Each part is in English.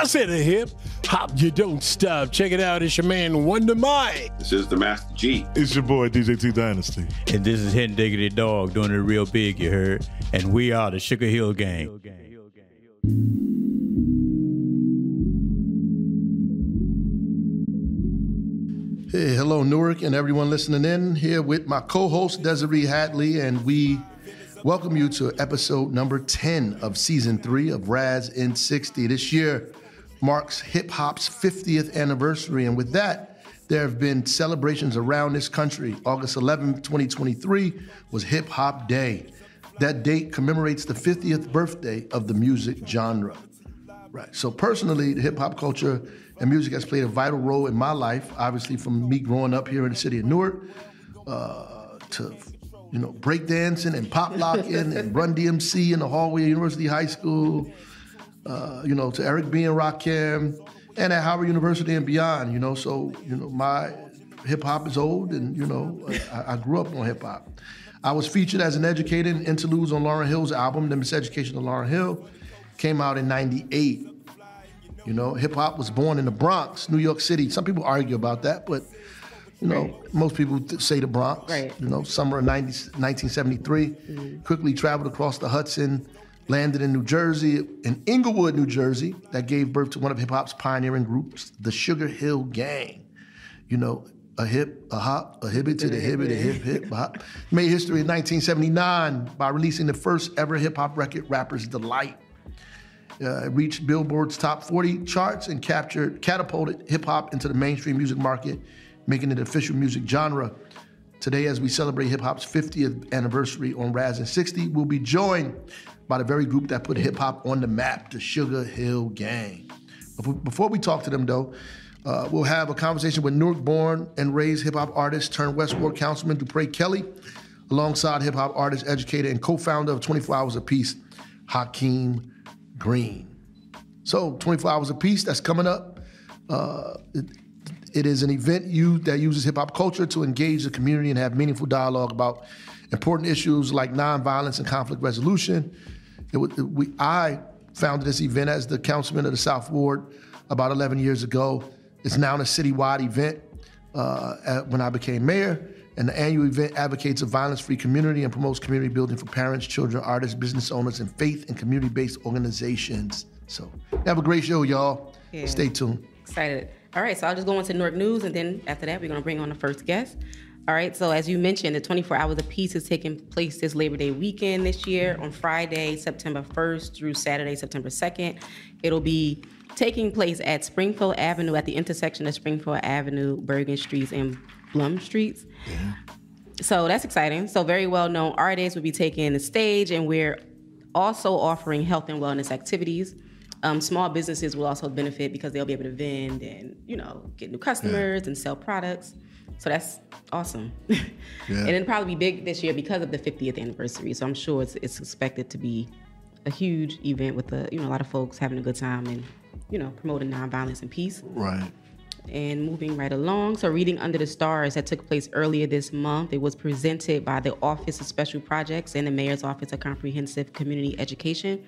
said a hip hop, you don't stop. Check it out. It's your man Wonder Mike. This is the Master G. It's your boy DJ T Dynasty. And this is Hidden Diggity Dog doing it real big, you heard. And we are the Sugar Hill Gang. Hey, hello Newark and everyone listening in, here with my co-host Desiree Hadley, and we welcome you to episode number 10 of season 3 of Raz in 60. This year marks hip hop's 50th anniversary, and with that, there have been celebrations around this country. August 11th, 2023 was Hip Hop Day. That date commemorates the 50th birthday of the music genre. Right. So personally, the hip hop culture and music has played a vital role in my life, obviously from me growing up here in the city of Newark, to breakdancing and pop locking and Run DMC in the hallway of University High School, to Eric B. and Rakim, and at Howard University and beyond, So, my hip hop is old, and, I grew up on hip hop. I was featured as an educator in interludes on Lauryn Hill's album, The Miseducation of Lauryn Hill, came out in 98. Hip hop was born in the Bronx, New York City. Some people argue about that, but most people say the Bronx. Right. Summer of 1973. Quickly traveled across the Hudson, landed in New Jersey, in Inglewood, New Jersey, that gave birth to one of hip hop's pioneering groups, the Sugar Hill Gang. A hip, a hop, a hibbit to the hibbit, a hip, hip, hop. Made history in 1979 by releasing the first ever hip hop record, Rapper's Delight. It reached Billboard's top 40 charts and catapulted hip hop into the mainstream music market, making it an official music genre. Today, as we celebrate hip hop's 50th anniversary on Raz in 60, we'll be joined by the very group that put hip hop on the map, the Sugar Hill Gang. Before we talk to them, though, we'll have a conversation with Newark-born and raised hip hop artist turned West Ward Councilman Dupree Kelly, alongside hip hop artist, educator, and co-founder of 24 Hours of Peace, Hakeem Green. So 24 Hours of Peace, that's coming up. It is an event that uses hip hop culture to engage the community and have meaningful dialogue about important issues like nonviolence and conflict resolution. I founded this event as the councilman of the South Ward about 11 years ago. It's now a citywide event when I became mayor. And the annual event advocates a violence-free community and promotes community building for parents, children, artists, business owners, and faith and community-based organizations. So have a great show, y'all. Yeah. Stay tuned. Excited. All right, so I'll just go into Newark News, and then after that, we're going to bring on the first guest. All right, so as you mentioned, the 24 Hours of Peace is taking place this Labor Day weekend this year on Friday, September 1st through Saturday, September 2nd. It'll be taking place at Springfield Avenue, at the intersection of Springfield Avenue, Bergen Streets, and Blum Streets. Yeah. So that's exciting. So very well-known artists will be taking the stage, and we're also offering health and wellness activities. Small businesses will also benefit because they'll be able to vend and, get new customers and sell products. So that's awesome. Yeah. And it'll probably be big this year because of the 50th anniversary. So I'm sure it's expected to be a huge event with a lot of folks having a good time and, promoting nonviolence and peace. Right. And moving right along, so Reading Under the Stars that took place earlier this month. It was presented by the Office of Special Projects and the Mayor's Office of Comprehensive Community Education,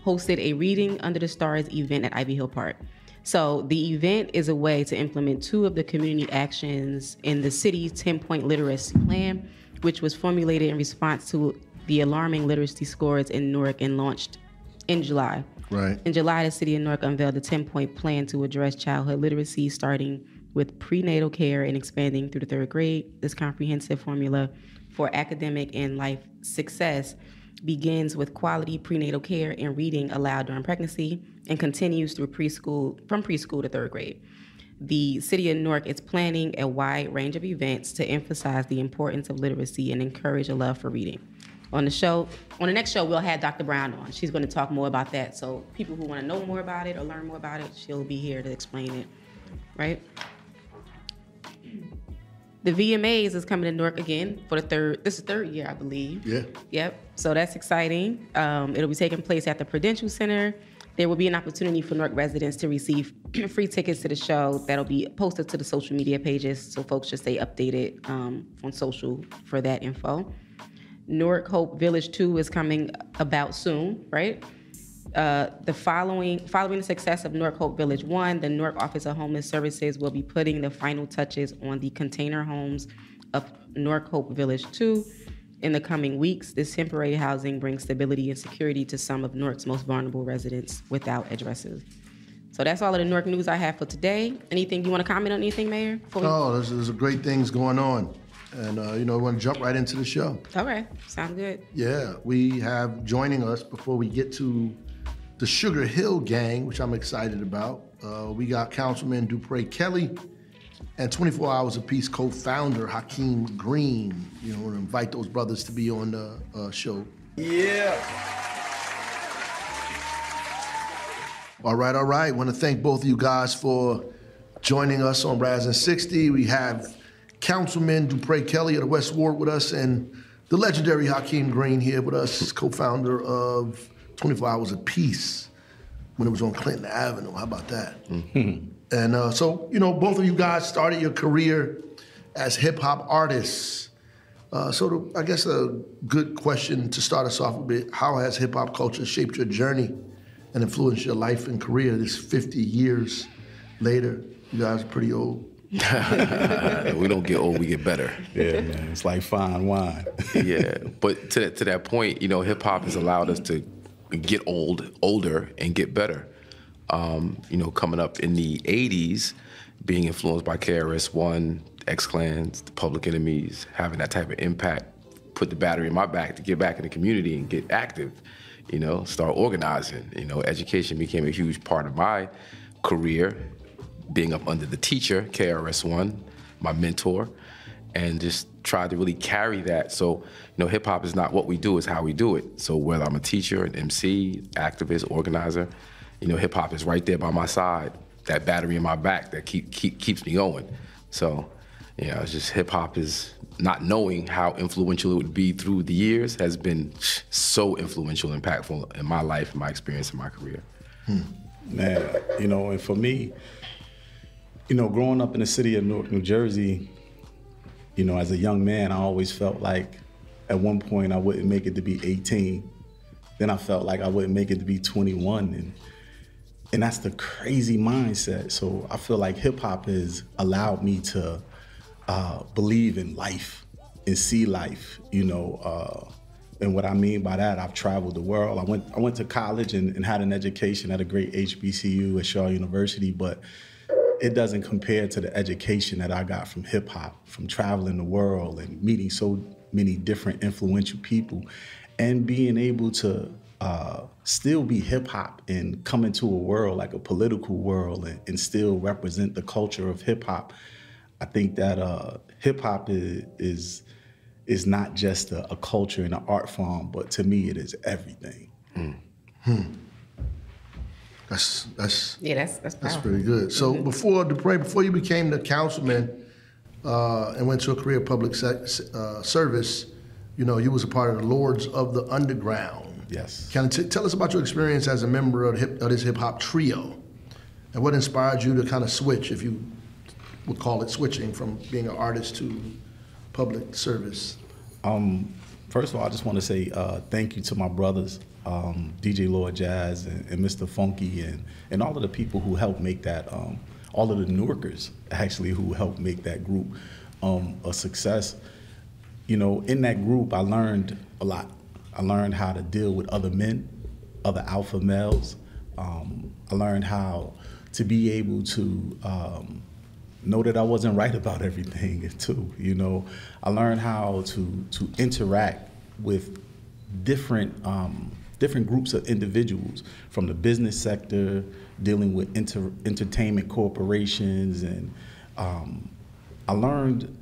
hosted a Reading Under the Stars event at Ivy Hill Park. So the event is a way to implement 2 of the community actions in the city's 10-point literacy plan, which was formulated in response to the alarming literacy scores in Newark and launched in July. Right. In July, the city of Newark unveiled a 10-point plan to address childhood literacy, starting with prenatal care and expanding through the 3rd grade. This comprehensive formula for academic and life success begins with quality prenatal care and reading allowed during pregnancy and continues through from preschool to 3rd grade. The city of Newark is planning a wide range of events to emphasize the importance of literacy and encourage a love for reading. On the next show, we'll have Dr. Brown on. She's going to talk more about that. So people who want to know more about it or learn more about it, she'll be here to explain it, right? The VMAs is coming to Newark again for this is 3rd year, I believe. Yeah. Yep. So that's exciting. It'll be taking place at the Prudential Center. There will be an opportunity for Newark residents to receive free tickets to the show that'll be posted to the social media pages, so folks should stay updated on social for that info. Newark Hope Village 2 is coming about soon, right? Following the success of Newark Hope Village 1, the Newark Office of Homeless Services will be putting the final touches on the container homes of Newark Hope Village 2. In the coming weeks, this temporary housing brings stability and security to some of Newark's most vulnerable residents without addresses. So that's all of the Newark news I have for today. Anything you want to comment on anything, Mayor? There's great things going on. And, we want to jump right into the show. Okay, sounds good. Yeah, we have joining us before we get to the Sugar Hill Gang, which I'm excited about. We got Councilman Dupre Kelly and 24 Hours of Peace co-founder Hakeem Green. I want to invite those brothers to be on the show. Yeah. All right. Want to thank both of you guys for joining us on Razzin' 60. We have Councilman Dupre Kelly of the West Ward with us, and the legendary Hakeem Green here with us, co-founder of 24 Hours of Peace when it was on Clinton Avenue. How about that? Mm-hmm. And both of you guys started your career as hip-hop artists. I guess a good question to start us off a bit, how has hip-hop culture shaped your journey and influenced your life and career this 50 years later? You guys are pretty old. We don't get old, we get better. Yeah, man, it's like fine wine. Yeah, but to that point, hip hop has allowed us to get older, and get better. Coming up in the 80s, being influenced by KRS-One, X-Clans, the Public Enemies, having that type of impact, put the battery in my back to get back in the community and get active, start organizing. Education became a huge part of my career, being up under the teacher, KRS-One, my mentor, and just tried to really carry that. So, hip-hop is not what we do, it's how we do it. So whether I'm a teacher, an MC, activist, organizer, hip-hop is right there by my side, that battery in my back that keeps me going. So, it's just hip-hop is, not knowing how influential it would be through the years, has been so influential, impactful in my life, in my experience, in my career. Man, and for me, growing up in the city of Newark, New Jersey, as a young man, I always felt like at one point I wouldn't make it to be 18. Then I felt like I wouldn't make it to be 21. And that's the crazy mindset. So I feel like hip hop has allowed me to believe in life and see life, and what I mean by that, I've traveled the world. I went to college and had an education at a great HBCU at Shaw University, but it doesn't compare to the education that I got from hip hop, from traveling the world and meeting so many different influential people, and being able to still be hip hop and come into a world like a political world and still represent the culture of hip hop. I think that hip hop is not just a culture and an art form, but to me it is everything. That's powerful. pretty good. So before you became the councilman and went to a career of public service, you was a part of the Lords of the Underground. Yes. Can you tell us about your experience as a member of this hip hop trio, and what inspired you to kind of switch, if you would call it switching, from being an artist to public service? First of all, I just want to say thank you to my brothers, DJ Lord Jazz and Mr. Funky, and all of the people who helped make that, all of the Newarkers actually who helped make that group a success. In that group, I learned a lot. I learned how to deal with other men, other alpha males. I learned how to be able to know that I wasn't right about everything too. I learned how to interact with different groups of individuals, from the business sector, dealing with entertainment corporations, and I learned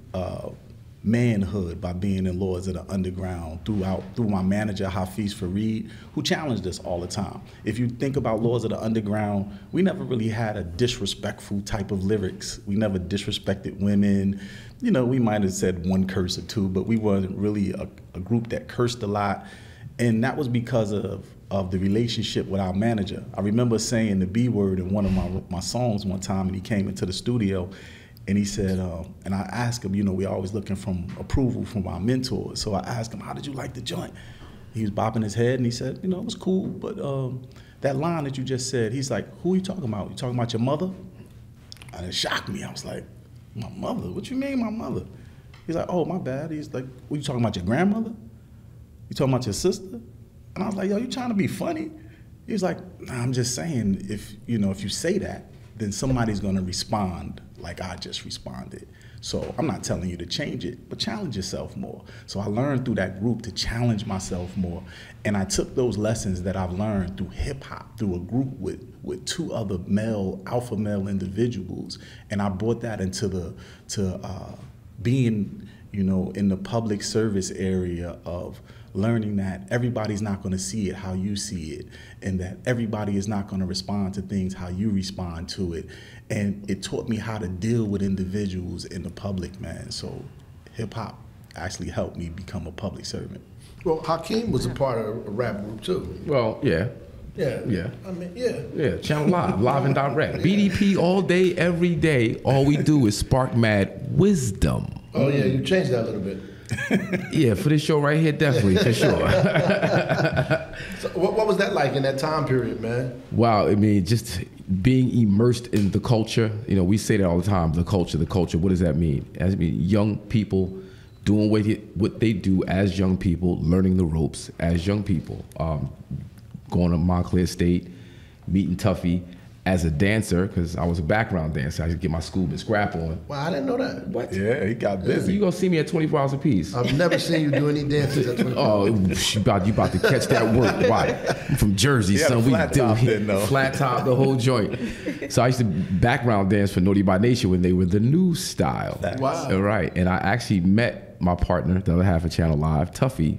manhood by being in Lords of the Underground through my manager, Hafiz Fareed, who challenged us all the time. If you think about Lords of the Underground, we never really had a disrespectful type of lyrics. We never disrespected women. We might have said one curse or two, but we weren't really a group that cursed a lot. And that was because of the relationship with our manager. I remember saying the B word in one of my songs one time, and he came into the studio, and he said, and I asked him, we always looking for approval from our mentors. So I asked him, how did you like the joint? he was bopping his head, and he said, you know, it was cool, but that line that you just said, he's like, who are you talking about? You talking about your mother? And it shocked me. I was like, my mother? What you mean, my mother? He's like, oh, my bad. He's like, what, you talking about your grandmother? You talking about your sister? And I was like, yo, you trying to be funny? He was like, nah, I'm just saying, if you say that, then somebody's gonna respond like I just responded. So I'm not telling you to change it, but challenge yourself more. So I learned through that group to challenge myself more. And I took those lessons that I've learned through hip hop, through a group with two other alpha male individuals, and I brought that into being, in the public service area of learning that everybody's not going to see it how you see it, and that everybody is not going to respond to things how you respond to it. And it taught me how to deal with individuals in the public, man. So hip hop actually helped me become a public servant. Well, Hakeem was a part of a rap group too. Well, yeah. Yeah. Yeah. I mean, yeah. Yeah, Channel Live and direct. BDP all day, every day. All we do is spark mad wisdom. Oh yeah, you changed that a little bit. Yeah, for this show right here, definitely, for sure. So what was that like in that time period, man? Wow, I mean, just being immersed in the culture. We say that all the time, the culture. What does that mean? As mean young people doing what they do as young people, learning the ropes as young people. Going to Montclair State, meeting Tuffy as a dancer, because I was a background dancer. I used to get my scuba and scrap on. Wow, I didn't know that. What? Yeah, he got busy. You gonna see me at 24 hours apiece. I've never seen you do any dances at 24. Oh, you about to catch that work. Why? I'm from Jersey, son. We do flat top the whole joint. So I used to background dance for Naughty by Nature when they were the new style. Wow. All right, and I actually met my partner, the other half of Channel Live, Tuffy,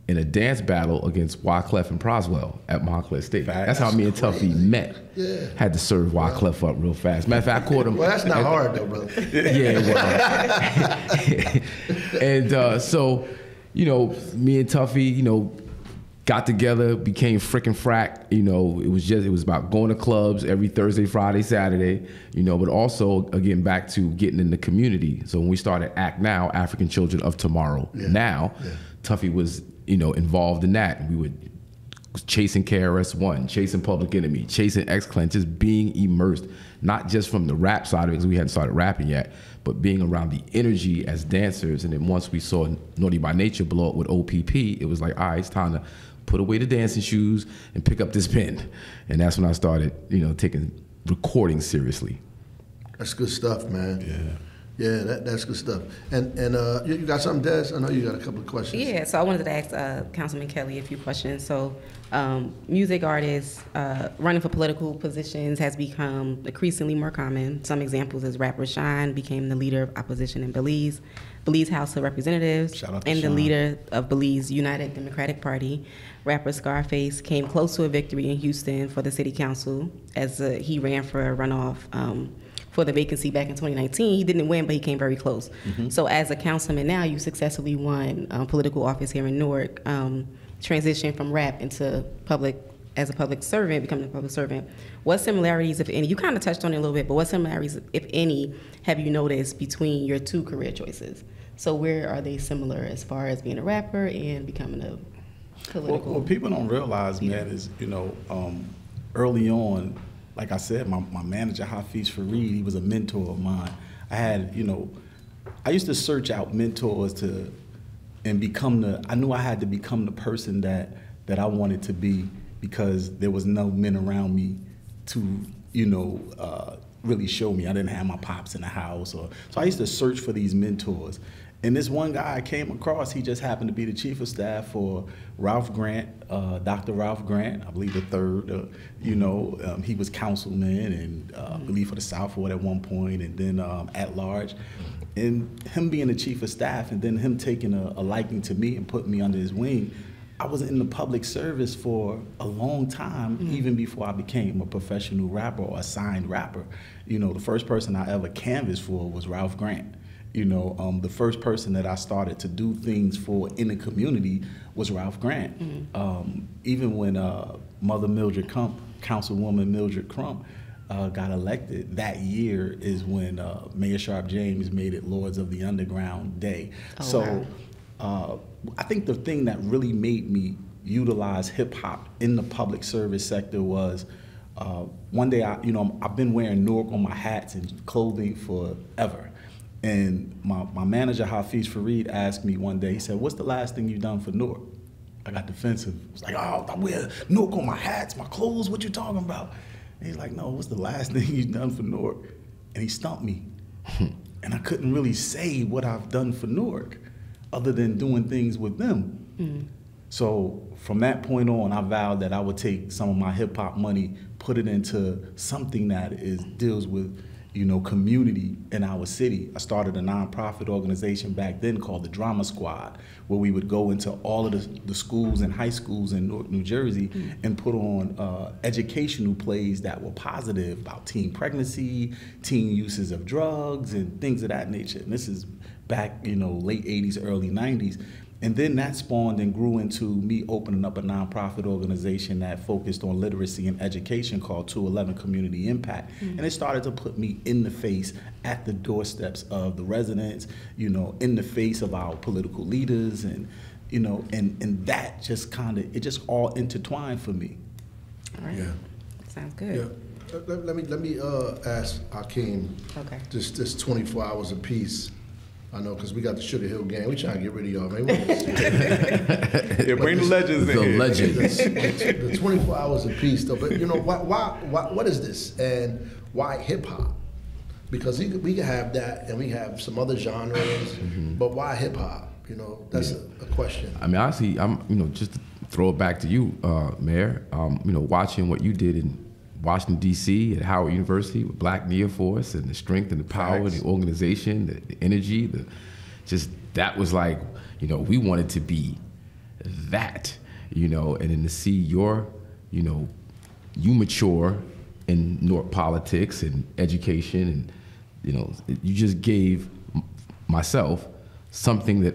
in a dance battle against Wyclef and Proswell at Montclair State. That's how me and Tuffy met. Yeah. Had to serve Wyclef up real fast. Matter of fact, I caught him. Well, that's not hard though, brother. Yeah, well. And so, me and Tuffy, got together, became frickin' frack. It was about going to clubs every Thursday, Friday, Saturday, but also getting back to getting in the community. So when we started ACT Now, African Children of Tomorrow Now, Tuffy was involved in that. We were chasing KRS-One, chasing Public Enemy, chasing X-Clan, just being immersed, not just from the rap side of it, because we hadn't started rapping yet, but being around the energy as dancers. And then once we saw Naughty by Nature blow up with OPP, it was like, all right, it's time to put away the dancing shoes and pick up this pen. And that's when I started, taking recording seriously. That's good stuff, man. Yeah. Yeah, that's good stuff. And you got something, Des? I know you got a couple of questions. Yeah, so I wanted to ask Councilman Kelly a few questions. So music artists running for political positions has become increasingly more common. Some examples is rapper Shine became the leader of opposition in Belize House of Representatives, and the leader of Belize United Democratic Party. Rapper Scarface came close to a victory in Houston for the city council as he ran for a runoff for the vacancy back in 2019. He didn't win, but he came very close. Mm-hmm. So as a councilman now, you successfully won political office here in Newark, transitioned from rap into as a public servant, becoming a public servant. What similarities, if any, you kind of touched on it a little bit, but what similarities, if any, have you noticed between your two career choices? So where are they similar as far as being a rapper and becoming a political? What people don't realize, man, is, early on, like I said, my manager, Hafiz Fareed, he was a mentor of mine. I had, I used to search out mentors and I knew I had to become the person that I wanted to be, because there was no men around me to, really show me. I didn't have my pops in the house. So I used to search for these mentors. And this one guy I came across, he just happened to be the chief of staff for Ralph Grant, Dr. Ralph Grant, I believe the third. He was councilman and I believe for the South Ward at one point, and then at large. And him being the chief of staff and then him taking a liking to me and putting me under his wing, I was in the public service for a long time, even before I became a professional rapper or a signed rapper. The first person I ever canvassed for was Ralph Grant. The first person that I started to do things for in the community was Ralph Grant. Even when Mother Mildred Crump, Councilwoman Mildred Crump, got elected, that year is when Mayor Sharp James made it Lords of the Underground Day. Wow. I think the thing that really made me utilize hip hop in the public service sector was one day I've been wearing Newark on my hats and clothing forever. And my manager, Hafiz Fareed, asked me one day, he said, "What's the last thing you've done for Newark?" I got defensive. I was like, "Oh, I wear Newark on my hats, my clothes, what you talking about?" And he's like, "No, what's the last thing you've done for Newark?" And he stumped me. And I couldn't really say what I've done for Newark other than doing things with them. So from that point on, I vowed that I would take some of my hip hop money, put it into something that deals with, community in our city. I started a nonprofit organization back then called the Drama Squad, where we would go into all of the schools and high schools in Newark, New Jersey, and put on educational plays that were positive about teen pregnancy, teen uses of drugs, and things of that nature. And this is back, late 80s, early 90s. And then that spawned and grew into me opening up a nonprofit organization that focused on literacy and education called 211 Community Impact. And it started to put me in the face at the doorsteps of the residents, in the face of our political leaders, and and that just it just all intertwined for me. All right. Yeah. Sounds good. Yeah. Let me ask Hakeem. Okay. This 24 hours apiece. I know, because we got the Sugar Hill Gang. We trying to get rid of y'all, man. Yeah, bring the legends in. The legends. The 24 hours apiece, though. But what is this, and why hip hop? Because we can have that, and we have some other genres, but why hip hop? That's a question. I mean, honestly, I'm just to throw it back to you, Mayor. Watching what you did in Washington, D.C. at Howard University with Black Neoforce, and the strength and the power and the organization, the energy, that was like, we wanted to be that, and then to see you mature in Newark politics and education, and, you just gave myself something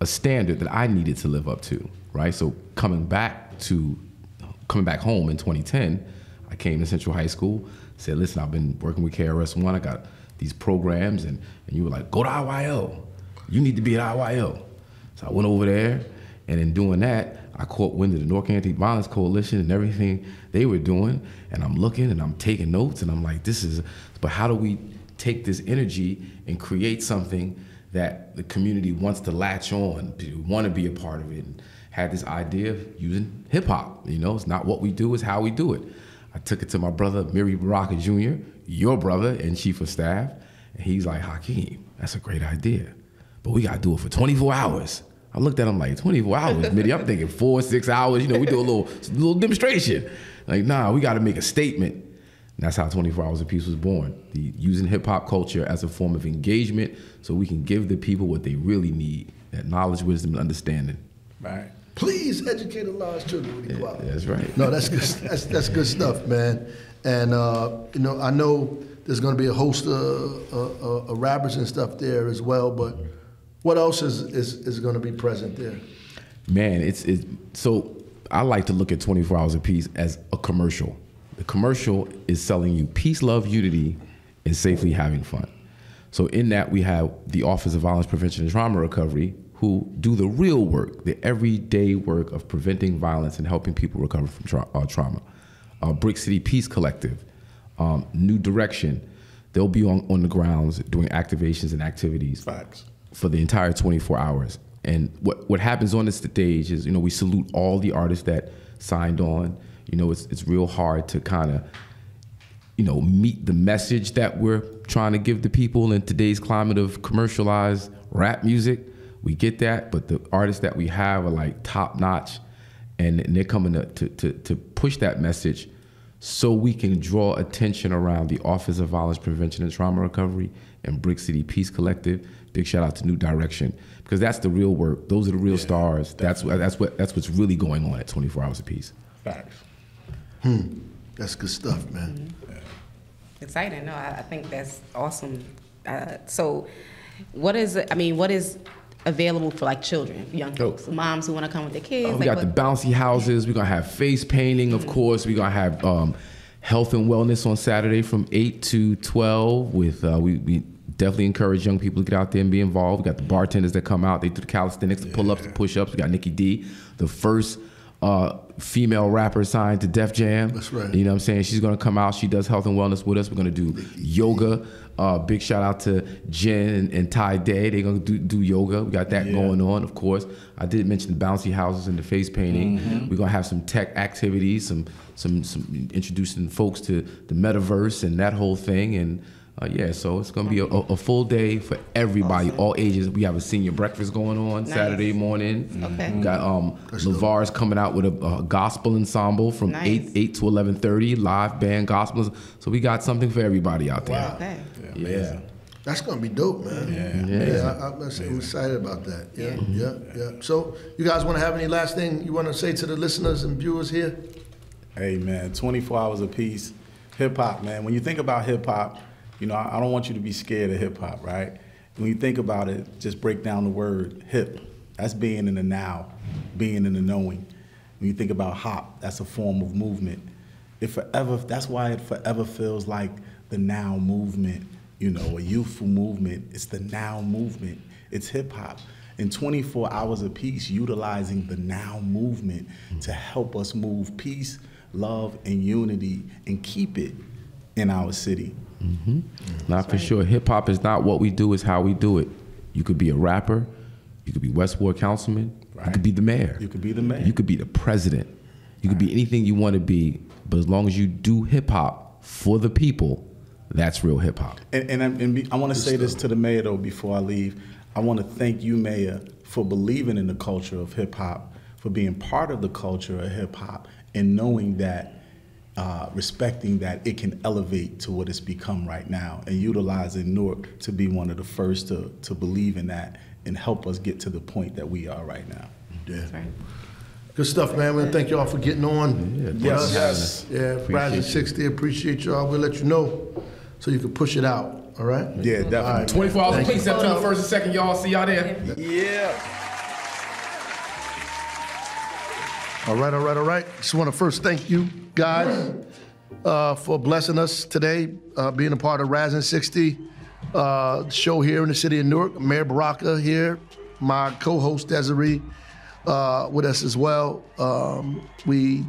a standard that I needed to live up to, right? So coming back home in 2010, I came to Central High School, said, "Listen, I've been working with KRS-One. I got these programs," and you were like, "Go to IYL. You need to be at IYL." So I went over there, and in doing that, I caught wind of the Newark Anti-Violence Coalition and everything they were doing, and I'm looking and I'm taking notes, and I'm like, but how do we take this energy and create something that the community wants to latch on, to want to be a part of it? And had this idea of using hip hop. It's not what we do, it's how we do it. I took it to my brother, Miri Baraka Jr., your brother and chief of staff, and he's like, "Hakeem, that's a great idea, but we gotta do it for 24 hours. I looked at him like, 24 hours, Miri? I'm thinking 4 or 6 hours, we do a little demonstration. Like, nah, we gotta make a statement. And that's how 24 Hours Apiece was born, using hip hop culture as a form of engagement so we can give the people what they really need, that knowledge, wisdom, and understanding. Right. Please educate a large children with equality. That's right. No, that's good. That's good stuff, man. And I know there's going to be a host of rappers and stuff there as well. But what else is going to be present there? Man, so I like to look at 24 Hours Apiece as a commercial. The commercial is selling you peace, love, unity, and safely having fun. So in that, we have the Office of Violence Prevention and Trauma Recovery, who do the real work, the everyday work of preventing violence and helping people recover from trauma. Brick City Peace Collective, New Direction, they'll be on the grounds doing activations and activities for the entire 24 hours. And what happens on the stage is, we salute all the artists that signed on. It's real hard to kind of, meet the message that we're trying to give the people in today's climate of commercialized rap music. We get that, but the artists that we have are like top notch, and they're coming to push that message so we can draw attention around the Office of Violence Prevention and Trauma Recovery and Brick City Peace Collective. Big shout out to New Direction, because that's the real work. Those are the real stars. That's what's really going on at 24 Hours Apiece. Facts. That's good stuff, man. Exciting. No, I think that's awesome. So what is available for like children, young folks, moms who want to come with their kids? We got the bouncy houses. We're going to have face painting, of course. We're going to have health and wellness on Saturday from 8 to 12 with we definitely encourage young people to get out there and be involved. We got the bartenders that come out. They do the calisthenics, the pull-ups, the push-ups. We got Nikki D, the first female rapper signed to Def Jam. That's right. You know what I'm saying? She's going to come out. She does health and wellness with us. We're going to do yoga. Big shout out to Jen and Ty Day. They're going to do yoga. We got that going on, of course. I did mention the bouncy houses and the face painting. We're going to have some tech activities, some introducing folks to the metaverse and that whole thing. And so it's going to be a full day for everybody, all ages. We have a senior breakfast going on Saturday morning. Okay. We got LeVar's coming out with a gospel ensemble from 8 to 11:30, live band gospels. So we got something for everybody out there. Wow. Okay. Yeah. That's gonna be dope, man. I'm excited about that. Yeah. So, you guys want to have any last thing you want to say to the listeners and viewers here? Hey, man, 24 hours apiece. Hip hop, man. When you think about hip hop, you know, I don't want you to be scared of hip hop, right? When you think about it, just break down the word hip. That's being in the now, being in the knowing. When you think about hop, that's a form of movement. That's why it forever feels like the now movement, you know, a youthful movement. It's the now movement. It's hip hop. In 24 hours apiece, utilizing the now movement to help us move peace, love, and unity and keep it in our city. Not for sure. Hip hop is not what we do, it's how we do it. You could be a rapper, you could be West Ward councilman, you could be the mayor. You could be the mayor. You could be the president. You could be anything you want to be, but as long as you do hip hop for the people, that's real hip hop. And I want to say this to the mayor though before I leave. I want to thank you, Mayor, for believing in the culture of hip hop, for being part of the culture of hip hop, and knowing that, respecting that it can elevate to what it's become right now, and utilizing Newark to be one of the first to believe in that and help us get to the point that we are right now. Yeah. That's right. Good stuff, man. We thank y'all for getting on. Yes. Yeah, Rising 60, appreciate y'all. We'll let you know so you can push it out. All right? Yeah, definitely. All right. 24 hours Thank apiece, you. September 1st and 2nd, y'all. See y'all there. All right. Just want to first thank you guys for blessing us today, being a part of Rising 60 show here in the city of Newark. Mayor Baraka here, my co-host Desiree with us as well. We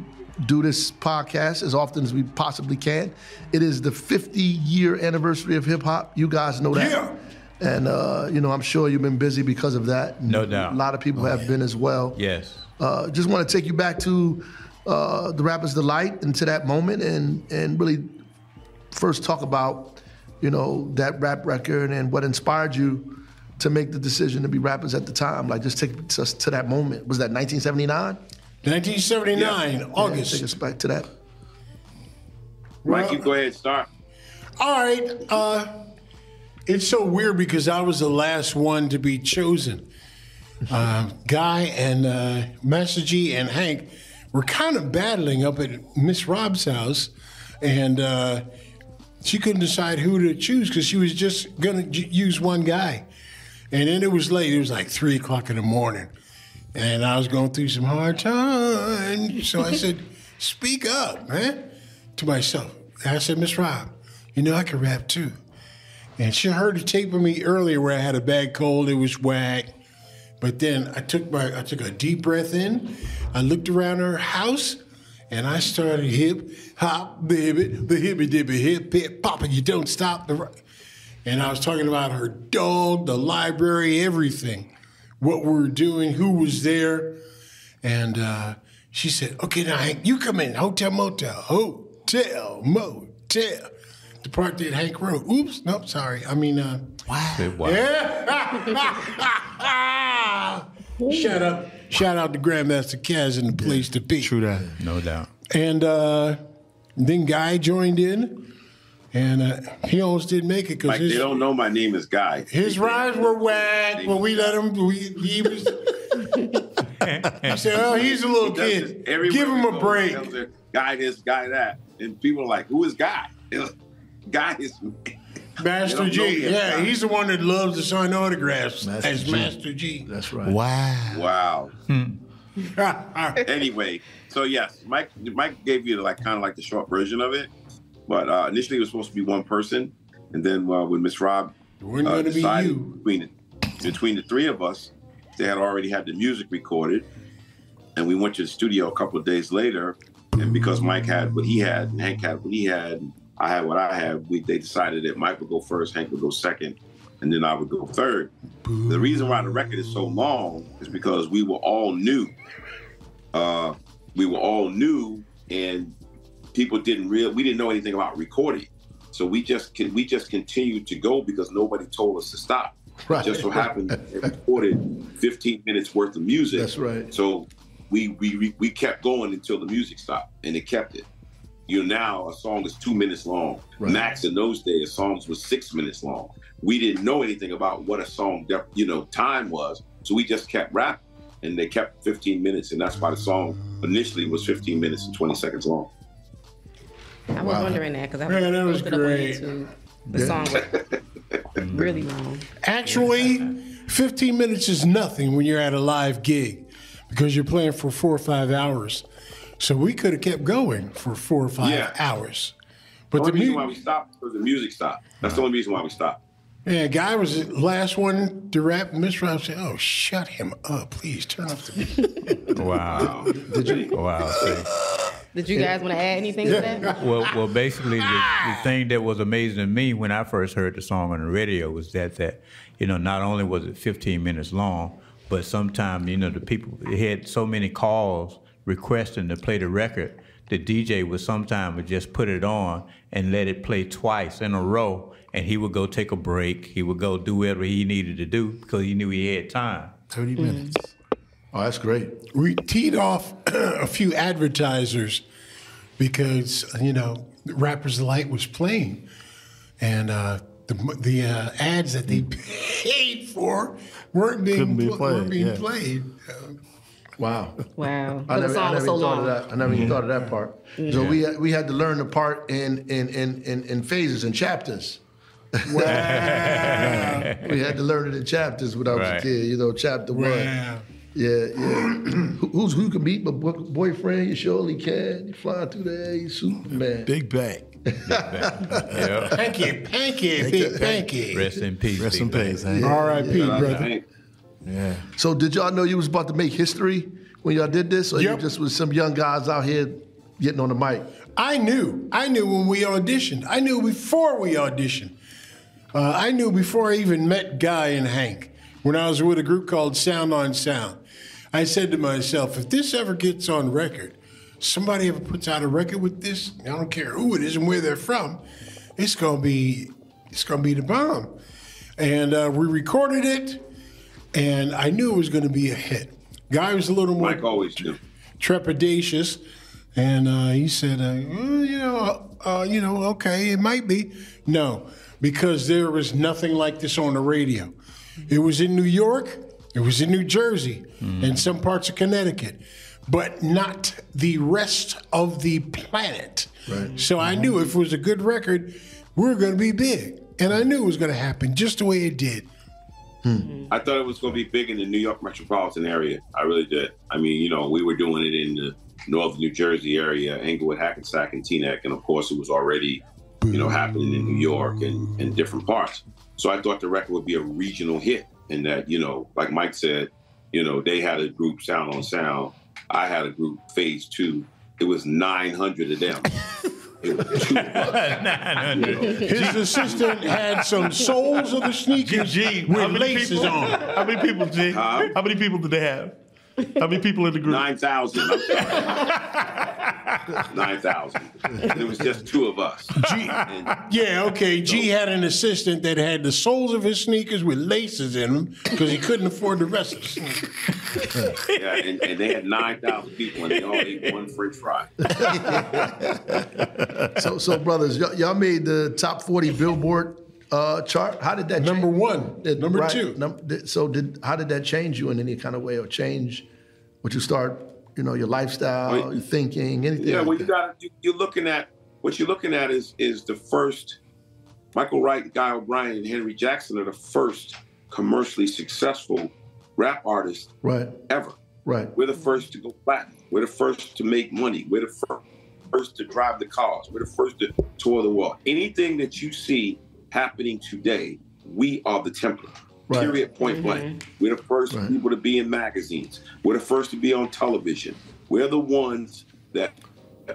do this podcast as often as we possibly can. It is the 50-year anniversary of hip-hop. You guys know that. Yeah. And, I'm sure you've been busy because of that. No doubt. A lot of people have been as well. Yes. Just want to take you back to the Rapper's Delight and to that moment and really first talk about, that rap record and what inspired you to make the decision to be rappers at the time. Like, just take us to that moment. Was that 1979? 1979, August. Take us back to that. Mike, you go ahead and start. All right. It's so weird because I was the last one to be chosen. Guy and Master G and Hank were kind of battling up at Miss Rob's house, and she couldn't decide who to choose because she was just going to use one guy. And then it was late. It was like 3 o'clock in the morning. And I was going through some hard times. So I said, speak up, man, to myself. And I said, Miss Rob, I can rap too. And she heard the tape of me earlier where I had a bad cold. It was whack. But then I took a deep breath in. I looked around her house, and I started hip hop, baby, the hippy dippy hip hip papa, you don't stop the. And I was talking about her dog, the library, everything, what we were doing, who was there, and she said, "Okay, now Hank, you come in, hotel motel, the part that Hank wrote. Oops, nope, sorry. I mean, Wow. yeah. Shout out to Grandmaster Kaz and the place to be. True that. No doubt. And then Guy joined in, and he almost didn't make it Mike, because they don't know my name is Guy. his rhymes were whack. But we let him. He was. I said, "Oh, he's a little kid. Give him a break." Guy this, guy that, and people are like, "Who is Guy?" Guy is Master G. Yeah, he's the one that loves to sign autographs as G. Master G. That's right. Wow. Wow. Anyway, so yes, Mike gave you kind of the short version of it, but initially it was supposed to be one person, and then when Miss Rob wasn't going to be decided you. between the three of us, they had already had the music recorded, and we went to the studio a couple of days later. And because Mike had what he had, and Hank had what he had, and I had what I had, they decided that Mike would go first, Hank would go second, and then I would go third. The reason why the record is so long is because we were all new. And people we didn't know anything about recording. So we just continued to go because nobody told us to stop. Right. It just so happened they recorded 15 minutes worth of music. That's right. So we kept going until the music stopped, and it kept it. Now a song is 2 minutes long. Right. Max in those days, songs was 6 minutes long. We didn't know anything about what a song, time was. So we just kept rapping, and they kept 15 minutes, and that's why the song initially was 15 minutes and 20 seconds long. I was wondering that because I Man, that was looked it up on great. YouTube. The song was really long. Actually, 15 minutes is nothing when you're at a live gig because you're playing for 4 or 5 hours. So we could have kept going for 4 or 5 hours. But The only reason why we stopped was the music stopped. That's the only reason why we stopped. Yeah, guy was the last one to rap. Mr. Rap said, "Oh, shut him up, please. Turn off the music." Wow. Did you? Wow. See. Did you guys want to add anything to that? Well, basically, the thing that was amazing to me when I first heard the song on the radio was that not only was it 15 minutes long, but sometimes, the people had so many calls requesting to play the record, the DJ would sometimes just put it on and let it play twice in a row, and he would go take a break. He would go do whatever he needed to do because he knew he had time. 30 minutes. Oh, that's great. We teed off a few advertisers because, Rappers Delight was playing. And the ads that they paid for weren't being played. Wow. Wow. I But the song was so long. I never even thought of that part. So we had to learn the part in phases and chapters. Wow. We had to learn it in chapters when I was a kid. Chapter 1. Wow. Yeah. Who can beat my boyfriend? You surely can. You fly through the air, you Superman. Big back. Yeah. Big Panky. Rest in peace. Rest in Big peace. Bang. Hank. R.I.P., brother. Yeah. So did y'all know you was about to make history when y'all did this? Or you Yep. just was some young guys out here getting on the mic? I knew when we auditioned. I knew before we auditioned. I knew before I even met Guy and Hank when I was with a group called Sound on Sound. I said to myself, if this ever gets on record, somebody ever puts out a record with this, I don't care who it is and where they're from, it's gonna be the bomb. And we recorded it, and I knew it was gonna be a hit. Guy was a little more Mike always knew. trepidatious, and he said, okay, it might be. No, because there was nothing like this on the radio. It was in New York, it was in New Jersey, and some parts of Connecticut, but not the rest of the planet. Right. So I knew if it was a good record, we were going to be big. And I knew it was going to happen just the way it did. I thought it was going to be big in the New York metropolitan area. I really did. I mean, we were doing it in the northern New Jersey area, Englewood, Hackensack, and Teaneck. And of course, it was already, happening in New York and different parts. So I thought the record would be a regional hit. And that, like Mike said, they had a group, Sound on Sound. I had a group, Phase 2. It was 900 of them. It was 2 of us. His assistant had some soles of the sneakers with laces on. How many people, G? Huh? How many people did they have? How many people in the group? 9,000. I'm sorry. 9,000. It was just 2 of us. G had an assistant that had the soles of his sneakers with laces in them because he couldn't afford the rest of the sneakers. Yeah, and they had 9,000 people, and they all ate one French fry. So brothers, y'all made the top 40 Billboard chart. How did that change? Number 1, number Right. 2. How did that change you in any kind of way, or change what you start, your lifestyle, your thinking, anything? Yeah, like well, that? you're looking at is the first. Michael Wright, Guy O'Brien, and Henry Jackson are the first commercially successful rap artists Right. ever. Right. We're the first to go platinum. We're the first to make money. We're the first to drive the cars. We're the first to tour the world. Anything that you see happening today, we are the template. Right. Period, point blank. We're the first people to be in magazines. We're the first to be on television. We're the ones that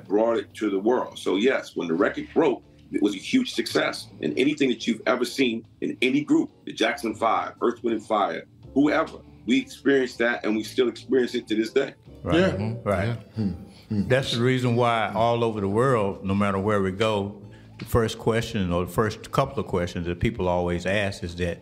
brought it to the world. So yes, when the record broke, it was a huge success. And anything that you've ever seen in any group, the Jackson 5, Earth, Wind & Fire, whoever, we experienced that and we still experience it to this day. Right. Yeah. Right. That's the reason why all over the world, no matter where we go, the first question or the first couple of questions that people always ask is that,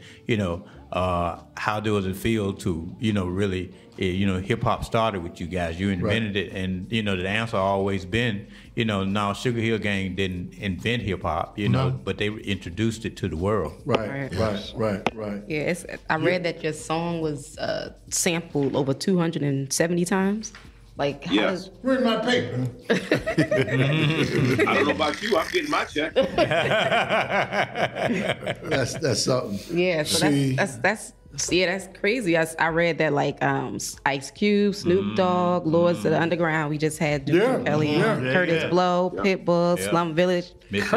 how does it feel to, really, hip hop started with you guys. You invented it, and the answer always been, now Sugar Hill Gang didn't invent hip hop, but they introduced it to the world. Right. Yeah, I read that your song was sampled over 270 times. Like, how does... Where's my paper? I don't know about you. I'm getting my check. That's something. Yeah, so that's crazy. I read that like Ice Cube, Snoop Dogg, Lords of the Underground. We just had Duke Kelly, Curtis Blow, Pitbull, Slum Village. Missy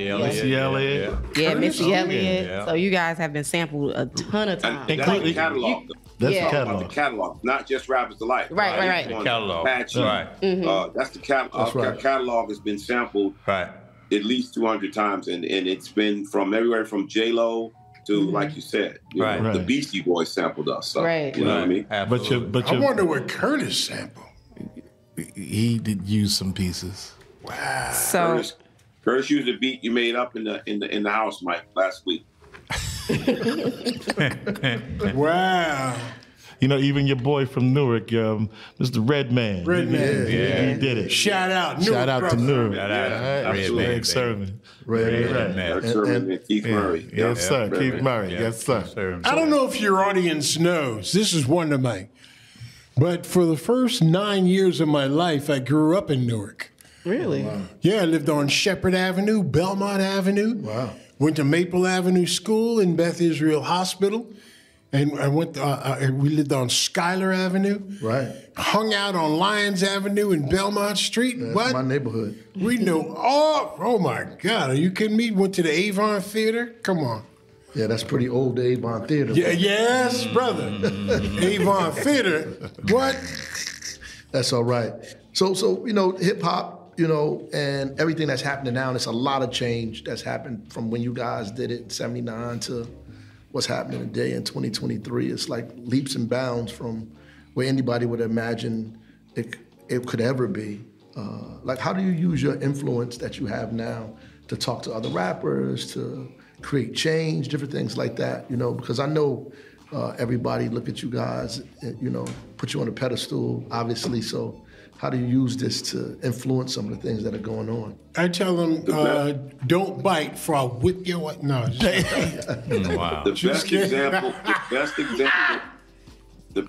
Elliott. Yeah, Missy Elliott. Yeah. So you guys have been sampled a ton of times. That's the catalog. That's the About catalog. the catalog, not just Rappers Delight. Right. The catalog. Apache. Right. That's the catalog. That's right. Our catalog has been sampled Right. at least 200 times, and it's been from everywhere from J-Lo to, like you said, the Beastie Boys sampled us. So, Right. You know what I mean? Absolutely. But I wonder what Curtis sampled. he did use some pieces. So Curtis used a beat you made up in the house, Mike, last week. Wow. Even your boy from Newark, Mr. Redman. Redman. He did it. Shout out. Shout out to Newark. Shout out to absolutely. Eric Sermon. Eric Sermon and Keith Murray. Yes, sir. Redman. Keith Murray. Yes, sir. I don't know if your audience knows. This is one to Mike. But for the first 9 years of my life, I grew up in Newark. really, Yeah, I lived on Shepherd Avenue, Belmont Avenue. Wow. Went to Maple Avenue School in Beth Israel Hospital. And I went. We lived on Schuyler Avenue. Right. Hung out on Lyons Avenue and Belmont Street. That's What? my neighborhood. We know all. Oh my God! Are you kidding me? Went to the Avon Theater. Come on. Yeah, that's pretty old, the Avon Theater. Yeah, yes, brother. Avon Theater. What? That's all right. So hip hop, and everything that's happening now, there's a lot of change that's happened from when you guys did it in '79 to what's happening today in 2023. It's like leaps and bounds from where anybody would imagine it could ever be. Like, how do you use your influence that you have now to talk to other rappers, to create change, different things like that? Because I know everybody look at you guys, put you on a pedestal, obviously. So how do you use this to influence some of the things that are going on? I tell them, don't bite, for I'll whip your. No. Wow. The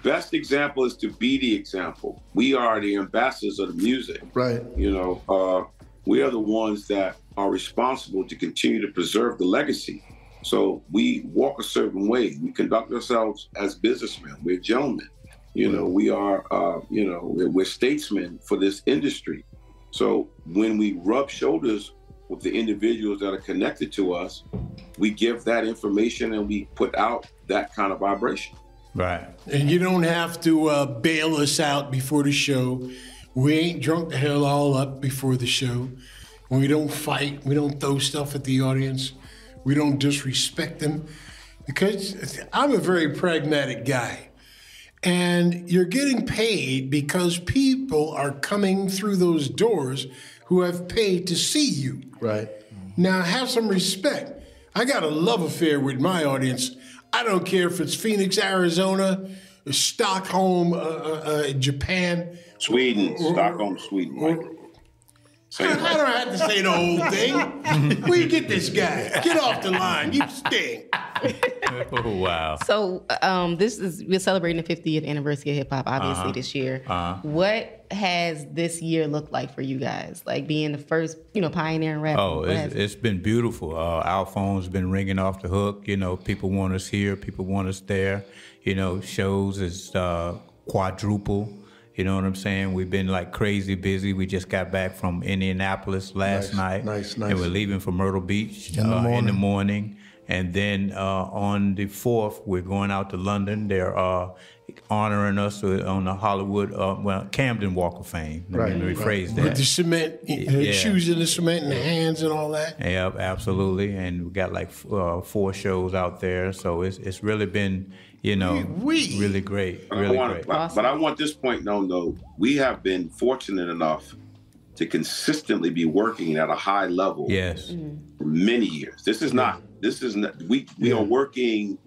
best example is to be the example. We are the ambassadors of the music. Right. We are the ones that are responsible to continue to preserve the legacy. So we walk a certain way. We conduct ourselves as businessmen. We're gentlemen. We are, we're statesmen for this industry. So when we rub shoulders with the individuals that are connected to us, we give that information and we put out that kind of vibration. Right. And you don't have to bail us out before the show. We ain't drunk the hell all up before the show. We don't fight. We don't throw stuff at the audience. We don't disrespect them. Because I'm a very pragmatic guy. And you're getting paid because people are coming through those doors who have paid to see you. Right. Now, have some respect. I got a love affair with my audience. I don't care if it's Phoenix, Arizona, Stockholm, Japan. Stockholm, Sweden. Mike. I don't have to say the whole thing. Where you get this guy? Get off the line. You stink. Oh, wow. So we're celebrating the 50th anniversary of hip hop, obviously, this year. What has this year looked like for you guys? Like being the first, pioneering rap. Oh, it's been beautiful. Our phone's been ringing off the hook. People want us here. People want us there. Shows is quadruple. You know what I'm saying? We've been like crazy busy. We just got back from Indianapolis last night. Nice. And we're leaving for Myrtle Beach in the morning. And then on the 4th, we're going out to London. They're honoring us on the Hollywood, Camden Walk of Fame. Let me rephrase that. With the cement, the shoes in the cement and the hands and all that. Yep, absolutely. And we got like 4 shows out there. So it's really been, really great. Really great. But I want this point known, though. We have been fortunate enough to consistently be working at a high level for many years. This is not, we are working,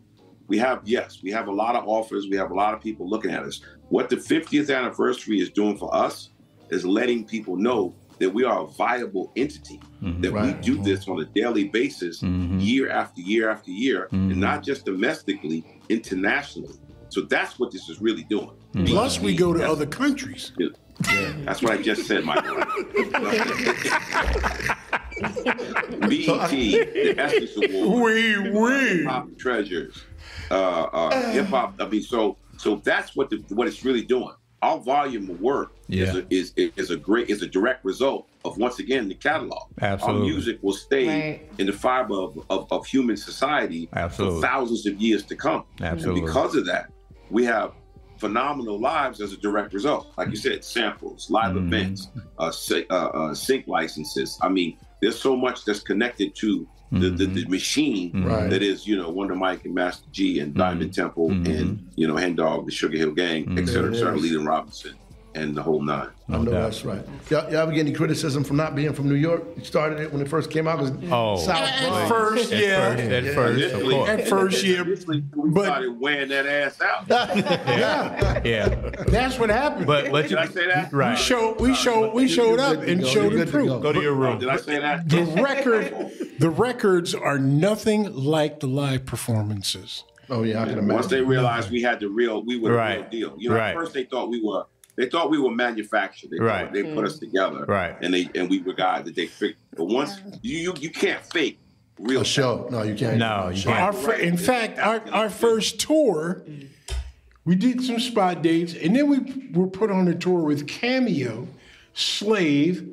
we have a lot of offers, we have a lot of people looking at us. What the 50th anniversary is doing for us is letting people know that we are a viable entity, that we do this on a daily basis, year after year after year, and not just domestically, internationally. So that's what this is really doing. Plus, we go to other countries. Yeah, that's what I just said, Michael. BET, the Essence Award, Pop Treasures, hip hop. I mean, so that's what it's really doing. Our volume of work is a direct result of, once again, the catalog. Absolutely. Our music will stay in the fiber of human society for thousands of years to come. Absolutely. And because of that, we have phenomenal lives as a direct result. Like you said, samples, live events, sync licenses. I mean, there's so much that's connected to the machine that is, Wonder Mike and Master G and Diamond Temple and, Hen Dog, the Sugar Hill Gang, et cetera, Leland Robinson, and the whole nine. I know that's right. Y'all ever get any criticism from not being from New York? You started it when it first came out. At first, of course. At first, yeah. We started wearing that ass out. That's what happened. But Did I say that? Right. We showed up and showed the proof. Go to your room. Did I say that? The records are nothing like the live performances. Oh yeah, I can imagine. Once they realized we were the real deal. At first they thought we were manufactured. They thought they put us together. Right. And we were guys that they fake. But once you can't fake real show. No, you can't. No, you can't. In fact, our first tour, we did some spot dates, and then we were put on a tour with Cameo, Slave,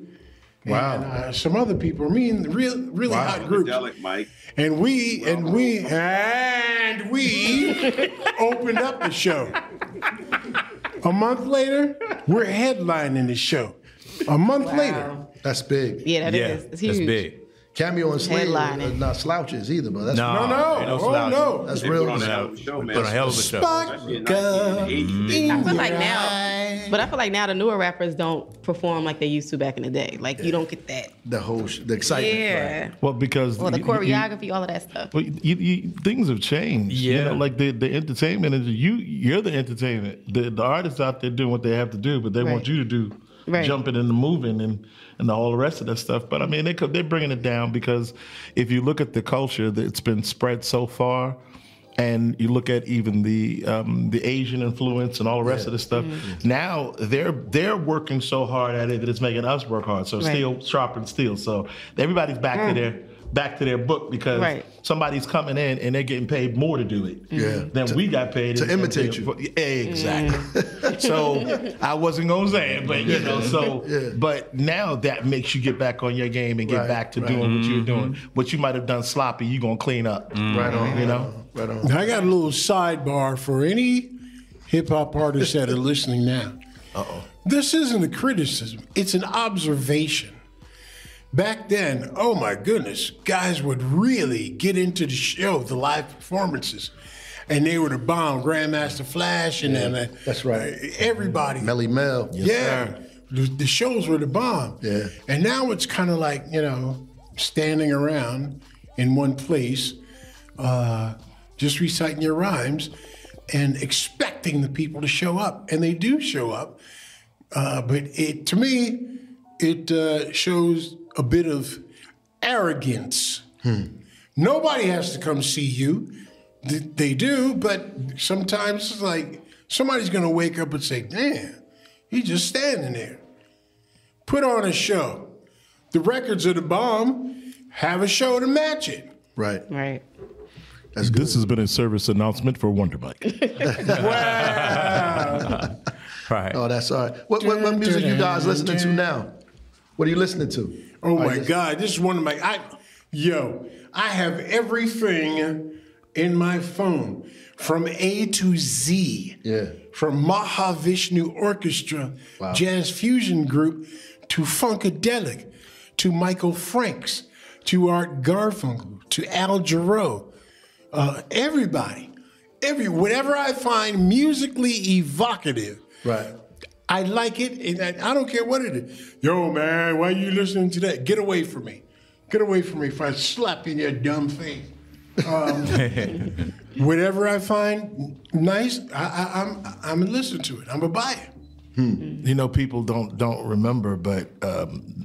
and some other people. I mean, really hot groups. Mike. And we opened up the show. A month later, we're headlining the show. A month later. That's big. Yeah, that is. It's huge. That's big. Cameo and Slave are not slouches either, but that's no. That's they real. Put on a hell of a show, man. Put on a hell of a show. I feel like now the newer rappers don't perform like they used to back in the day. Like you don't get that. The excitement. Yeah. Right? Well, because the choreography, all of that stuff. Well, things have changed. Yeah. Like the entertainment is you're the entertainment. The artists out there doing what they have to do, but they want you to do jumping and moving and all the rest of that stuff. But I mean, they're bringing it down because if you look at the culture that's been spread so far, and you look at even the Asian influence and all the rest of the stuff, now they're working so hard at it that it's making us work hard. So steel sharpens steel. So everybody's back to their book because somebody's coming in and they're getting paid more to do it than we got paid to imitate you. Exactly. So I wasn't gonna say it, but but now that makes you get back on your game and get back to doing what you're doing. What you might have done sloppy, you're gonna clean up. Right on. Right on. I got a little sidebar for any hip hop artists that are listening now. This isn't a criticism; it's an observation. Back then, oh my goodness, guys would really get into the show, the live performances, and they were the bomb. Grandmaster Flash and then that's right. Everybody. Melly Mel. The shows were the bomb. Yeah. And now it's kind of like, standing around in one place, just reciting your rhymes and expecting the people to show up. And they do show up. But to me, it shows a bit of arrogance. Nobody has to come see you. They do, but sometimes it's like somebody's going to wake up and say, damn, he's just standing there. Put on a show. The records are the bomb. Have a show to match it. Right. That's good. This has been a service announcement for Wonder Mike. Wow. Right. Oh, that's all right. What music you guys listening to now? What are you listening to? Oh my God, this is one of my. Yo, I have everything in my phone from A to Z. Yeah. From Mahavishnu Orchestra, Jazz Fusion Group, to Funkadelic, to Michael Franks, to Art Garfunkel, to Al Jarreau. Everybody. Whatever I find musically evocative. Right. I like it, and I don't care what it is. Yo, man, why are you listening to that? Get away from me. Get away from me if I slap you in your dumb face. Whatever I find nice, I'm listening to it. I'm going to buy it. You know, people don't remember, but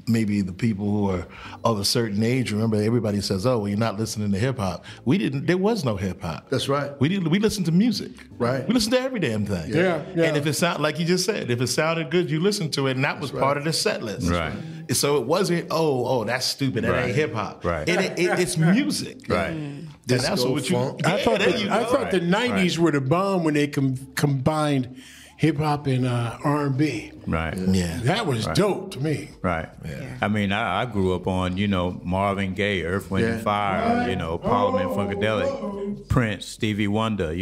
maybe the people who are of a certain age remember. Everybody says, "Oh, well, you're not listening to hip hop." We didn't. There was no hip hop. That's right. We listened to music. Right. We listened to every damn thing. Yeah. And if it sound like you just said, if it sounded good, you listened to it, and that was part of the set list. Right. So it wasn't. Oh, that's stupid. That ain't hip hop. Right. It's music. Right. And that's what you. I thought the '90s were the bomb when they combined hip hop and R&B. Right. Yeah. That was dope to me. Right. Yeah. I mean, I grew up on, Marvin Gaye, Earth, Wind and Fire, Parliament Funkadelic, Prince, Stevie Wonder,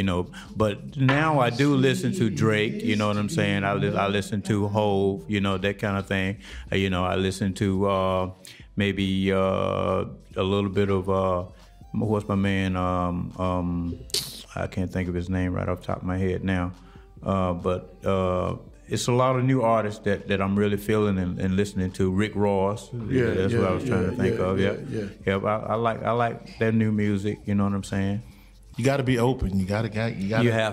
But now I do listen to Drake, you know what I'm saying? I listen to Hove, that kind of thing. I listen to maybe a little bit of, what's my man? I can't think of his name right off the top of my head now. But it's a lot of new artists that I'm really feeling and listening to. Rick Ross, that's what I was trying to think of. Yeah. I like their new music. You know what I'm saying? You got to be open. You have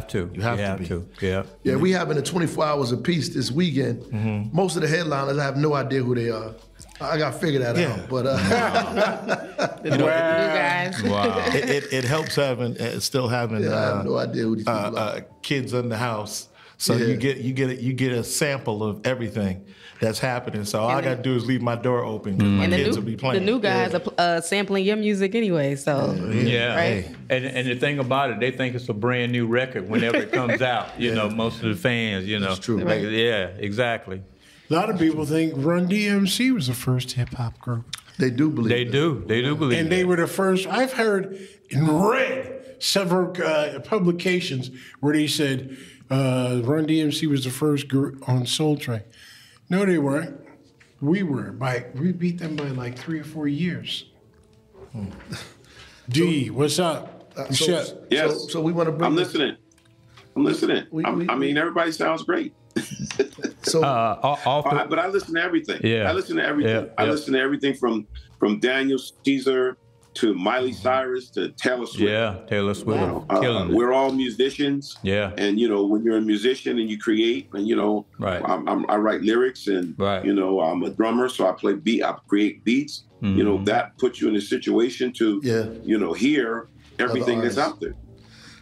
to. You have to. Yeah. Yeah, we having a 24 hours apiece this weekend. Mm-hmm. Most of the headliners, I have no idea who they are. I got to figure that out. But you guys. Wow. It helps having still having. I have no idea who these people are. Kids in the house, so you get a sample of everything that's happening. So all I got to do is leave my door open because my kids will be playing. The new guys are sampling your music anyway. So right. And the thing about it, they think it's a brand new record whenever it comes out. Most of the fans. That's true. Right. Yeah, exactly. A lot of people think Run DMC was the first hip hop group. They do believe. They do believe. And they were the first. I've heard and read several publications where they said Run DMC was the first group on Soul Train. No, they weren't. We were. We beat them by like 3 or 4 years. D, what's up? Yes. So we want to bring. I'm listening. I mean, everybody sounds great. So, but I listen to everything. Yeah. I listen to everything. Yeah. I listen to everything from Daniel Caesar to Miley Cyrus to Taylor Swift. Yeah, Taylor Swift. Killing it. We're all musicians. Yeah. And when you're a musician and you create, and right. I write lyrics, and right. I'm a drummer, so I create beats. Mm-hmm. That puts you in a situation to hear everything that's out there.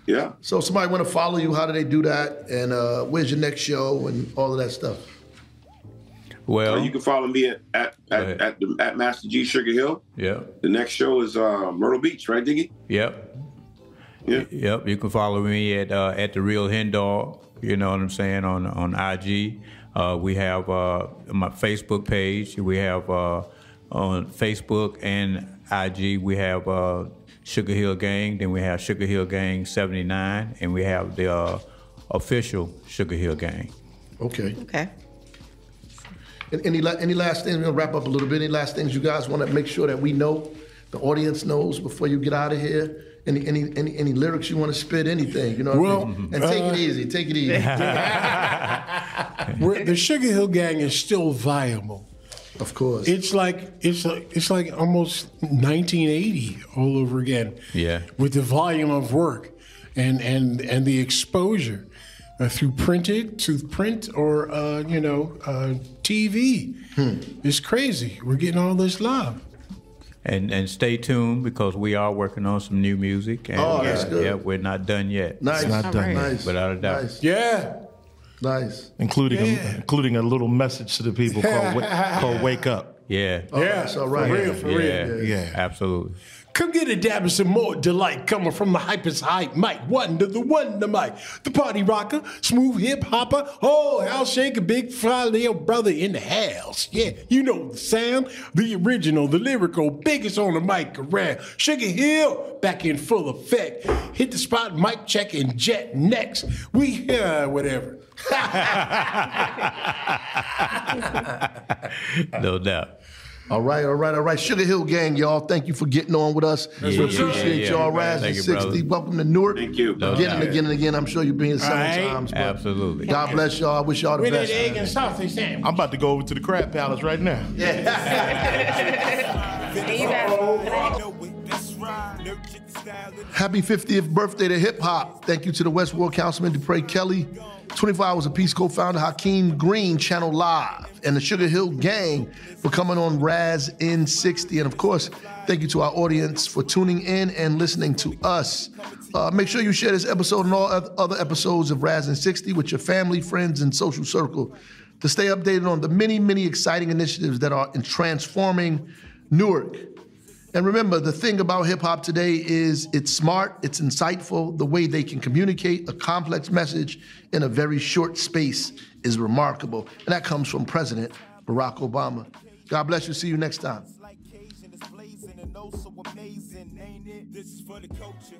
Yeah. So somebody want to follow you, how do they do that? And where's your next show and all of that stuff? Well, you can follow me at Master G Sugar Hill. Yeah. The next show is Myrtle Beach, right, Diggy? Yep. Yeah. Yep. You can follow me at The Real Hen Dog. You know what I'm saying, on IG. We have my Facebook page. We have on Facebook and IG. We have Sugar Hill Gang. Then we have Sugar Hill Gang 79, and we have the official Sugar Hill Gang. Okay. Okay. Any last things? We're gonna wrap up a little bit. Any last things you guys want to make sure that we know, the audience knows before you get out of here? Any lyrics you want to spit? Anything? You know what I mean? And take it easy. Take it easy. The Sugar Hill Gang is still viable. Of course. It's like almost 1980 all over again. Yeah. With the volume of work and the exposure through print or TV. It's crazy. We're getting all this love. And stay tuned because we are working on some new music. And, that's good. Yeah, we're not done yet. Nice. It's not done Nice. Without a doubt. Nice. Yeah. Nice. Including a little message to the people called Wake Up. Yeah. Oh, that's all right. For real. Yeah. Absolutely. Come get a dab of some more delight coming from the hypest hype Mike. Wonder the Wonder Mike. The party rocker, smooth hip hopper. Oh, house shaker, big fly little brother in the house. Yeah, you know the sound. The original, the lyrical, biggest on the mic around. Sugar Hill, back in full effect. Hit the spot, mic check, and jet next. We, whatever. No doubt. All right. Sugar Hill Gang, y'all. Thank you for getting on with us. We appreciate y'all. Raz and 60. Brother. Welcome to Newark. Thank you. Again and again. I'm sure you'll be here several times. but Absolutely. God bless y'all. I wish y'all the With that best. egg and sausage sandwich. I'm about to go over to the Crab Palace right now. Happy 50th birthday to hip hop. Thank you to the West Ward Councilman Dupre Kelly, 24 Hours of Peace co-founder Hakeem Green, Channel Live, and the Sugar Hill Gang for coming on Raz in 60. And of course, thank you to our audience for tuning in and listening to us. Make sure you share this episode and all other episodes of Raz in 60 with your family, friends, and social circle to stay updated on the many, many exciting initiatives that are in transforming Newark. And remember, the thing about hip hop today is it's smart, it's insightful. The way they can communicate a complex message in a very short space is remarkable. And that comes from President Barack Obama. God bless you. See you next time. This is for the culture.